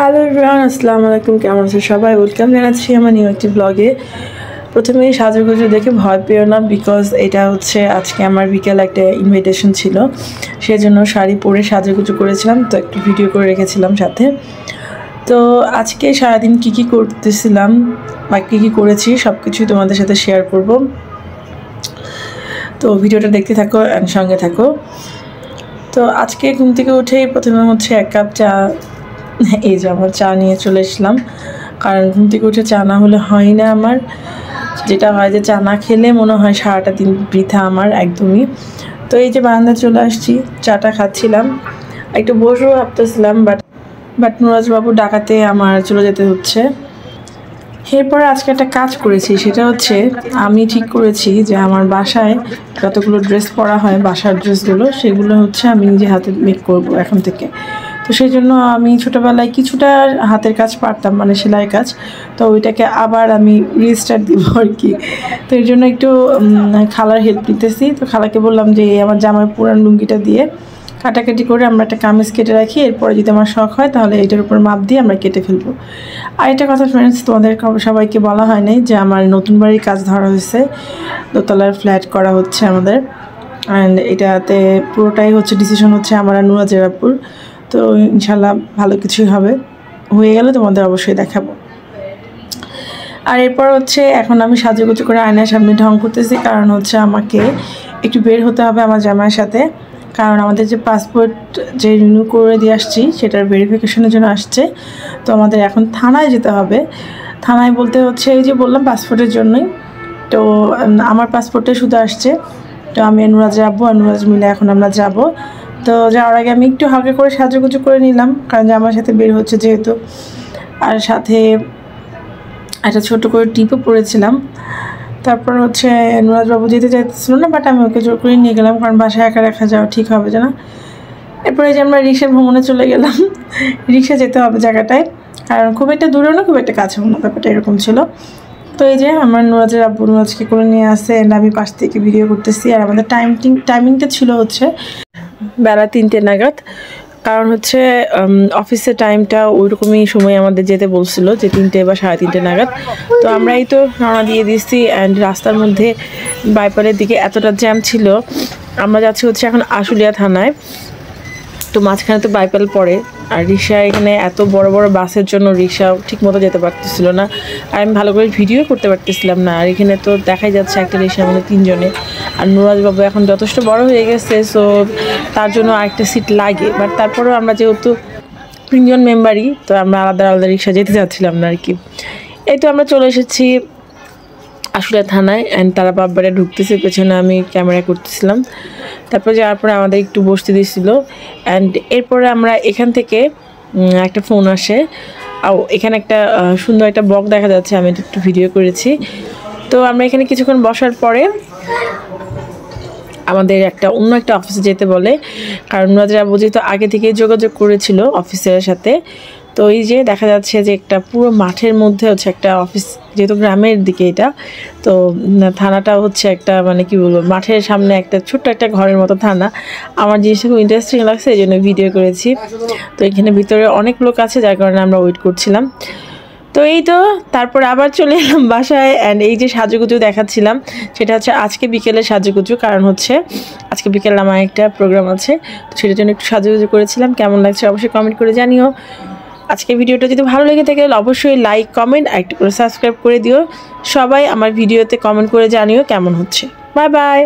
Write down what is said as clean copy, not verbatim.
Hello everyone, আসসালামু আলাইকুম। কেমন আছো সবাই? ওয়েলকাম জানাচ্ছি আমার নিউ একটি ব্লগে। প্রথমেই সাজুগুজু দেখে ভয় পেও না, বিকজ এটা হচ্ছে আজকে আমার বিকেল একটা ইনভিটেশন ছিল, সেজন্য শাড়ি পরে সাজুগুজু করেছিলাম, তো একটু ভিডিও করে রেখেছিলাম সাথে। তো আজকে সারাদিন কী করতেছিলাম বা কী করেছি সব কিছুই তোমাদের সাথে শেয়ার করব, তো ভিডিওটা দেখতে থাকো অ্যান্ড সঙ্গে থাকো। তো আজকে ঘুম থেকে উঠেই প্রথমে হচ্ছে এক কাপ চা, এই যে আমার চা নিয়ে চলে এসলাম, কারণ ঘুম থেকে উঠে চা না হলে হয় না আমার। যেটা হয় যে চা না খেলে মনে হয় সারাটা দিন বৃথা আমার একদমই। তো এই যে বারান্দায় চলে আসছি, চাটা খাচ্ছিলাম, একটু বসেও ভাবতেছিলাম, বাট নুরাজবাবু ডাকাতে আমার চলে যেতে হচ্ছে। এরপরে আজকে একটা কাজ করেছি, সেটা হচ্ছে আমি ঠিক করেছি যে আমার বাসায় যতগুলো ড্রেস পরা হয়, বাসার ড্রেসগুলো, সেগুলো হচ্ছে আমি নিজে হাতে মেক করব এখন থেকে। তো সেই জন্য আমি ছোটোবেলায় কিছুটা হাতের কাজ পারতাম, মানে সেলাই কাজ, তো ওইটাকে আবার আমি রিস্টার্ট দিব আর কি। তো এর জন্য একটু খালার হেল্প নিতেছি। তো খালাকে বললাম যে আমার জামার পুরান লুঙ্গিটা দিয়ে কাটাকাটি করে আমরা একটা কামিজ কেটে রাখি, এরপরে যদি আমার শখ হয় তাহলে এটার উপর মাপ দিয়ে আমরা কেটে ফেলবো। আর একটা কথা ফ্রেন্ডস, তোমাদের সবাইকে বলা হয় নাই যে আমার নতুন বাড়ির কাজ ধরা হয়েছে, দোতলার ফ্ল্যাট করা হচ্ছে আমাদের, অ্যান্ড এটাতে পুরোটাই হচ্ছে ডিসিশন হচ্ছে আমার আর নুরাজের আপুর। তো ইনশাল্লাহ ভালো কিছুই হবে, হয়ে গেলে তোমাদের অবশ্যই দেখাবো। আর এরপর হচ্ছে এখন আমি সাজুগুজু করে আয়নার সামনে ঢং করতেছি, কারণ হচ্ছে আমাকে একটু বের হতে হবে আমার জামাইয়ের সাথে, কারণ আমাদের যে পাসপোর্ট যে রিনিউ করে দিয়ে আসছি সেটার ভেরিফিকেশনের জন্য আসছে। তো আমাদের এখন থানায় যেতে হবে। থানায় বলতে হচ্ছে এই যে বললাম পাসপোর্টের জন্যই। তো আমার পাসপোর্টে শুধু আসছে, তো আমি নুরাজ যাবো আর নুরাজ মিলে এখন আমরা যাব। তো যাওয়ার আগে আমি একটু হালকা করে সাজুগুজু করে নিলাম, কারণ আমার সাথে বের হচ্ছে যেহেতু, আর সাথে একটা ছোট করে টিপও পরেছিলাম। তারপর হচ্ছে নুরাজবাবু যেতে চাইতেছিল না, বাট আমি ওকে জোর করে নিয়ে গেলাম, কারণ বাসায় একা রাখা যাওয়া ঠিক হবে না। এরপরে যে আমরা রিক্সার ভ্রমণে চলে গেলাম, রিক্সা যেতে হবে জায়গাটায়, কারণ খুব একটা দূরেও না খুব একটা কাছেও না, ব্যাপারটা এরকম ছিল। তো এই যে আমার নুরাজের আব্বু নুরাজকে করে নিয়ে আসে, এন্ড আমি পাশ থেকে ভিডিও করতেছি। আর আমাদের টাইমিংটা ছিল হচ্ছে বেলা 3টে নাগাদ, কারণ হচ্ছে অফিসের টাইমটা ওইরকমই সময় আমাদের যেতে বলছিল, যে 3টে বা 3:30 নাগাদ। তো আমরাই তো রওনা দিয়ে দিচ্ছি, অ্যান্ড রাস্তার মধ্যে বাইপালের দিকে এতটা জ্যাম ছিল। আমরা যাচ্ছি হচ্ছে এখন আশুলিয়া থানায়, তো মাঝখানে তো বাইপাল পড়ে, আর রিক্সা এখানে এত বড় বড় বাসের জন্য রিক্সা ঠিক মতো যেতে পারতেছিল না, আর আমি ভালো করে ভিডিও করতে পারতেছিলাম না। আর এখানে তো দেখাই যাচ্ছে একটা রিক্সা আমাদের 3জনে, আর নুরাজবাবু এখন যথেষ্ট বড় হয়ে গেছে, সো তার জন্য আরেকটা সিট লাগে। বাট তারপরেও আমরা যেহেতু 3জন মেম্বারই, তো আমরা আলাদা আলাদা রিক্সা যেতে চাচ্ছিলাম না আর কি। এই তো আমরা চলে এসেছি আসলে থানায়, অ্যান্ড তারা বাব্বারে ঢুকতেছে, পেছনে আমি ক্যামেরা করতেছিলাম। তারপর যাওয়ার পরে আমাদের একটু বসতে দিয়েছিল, অ্যান্ড এরপরে আমরা এখান থেকে একটা ফোন আসে, আর এখানে একটা সুন্দর একটা বক দেখা যাচ্ছে, আমি একটু ভিডিও করেছি। তো আমরা এখানে কিছুক্ষণ বসার পরে আমাদের অন্য একটা অফিসে যেতে বলে, কারণ নুরাজের আব্বু যেহেতু আগে থেকেই যোগাযোগ করেছিল অফিসের সাথে। তো এই যে দেখা যাচ্ছে যে একটা পুরো মাঠের মধ্যে হচ্ছে একটা অফিস, যেহেতু গ্রামের দিকে এটা, তো থানাটা হচ্ছে একটা মানে কি বলবো, মাঠের সামনে একটা ছোট্ট একটা ঘরের মতো থানা। আমার জিনিসটা খুব ইন্টারেস্টিং লাগছে, এই জন্য ভিডিও করেছি। তো এখানে ভিতরে অনেক লোক আছে, যার কারণে আমরা ওয়েট করছিলাম। তো এই তো তারপর আবার চলে এলাম বাসায়, অ্যান্ড এই যে সাজুগুজু দেখাচ্ছিলাম সেটা হচ্ছে আজকে বিকেলের সাজুগুজু, কারণ হচ্ছে আজকে বিকেলে আমার একটা প্রোগ্রাম আছে, তো সেটার জন্য একটু সাজুগুজু করেছিলাম। কেমন লাগছে অবশ্যই কমেন্ট করে জানিও। আজকে ভিডিওটা যদি ভালো লেগে থাকে অবশ্যই লাইক, কমেন্ট আর একটু করে সাবস্ক্রাইব করে দিও। সবাই আমার ভিডিওতে কমেন্ট করে জানিও কেমন হচ্ছে। Bye bye.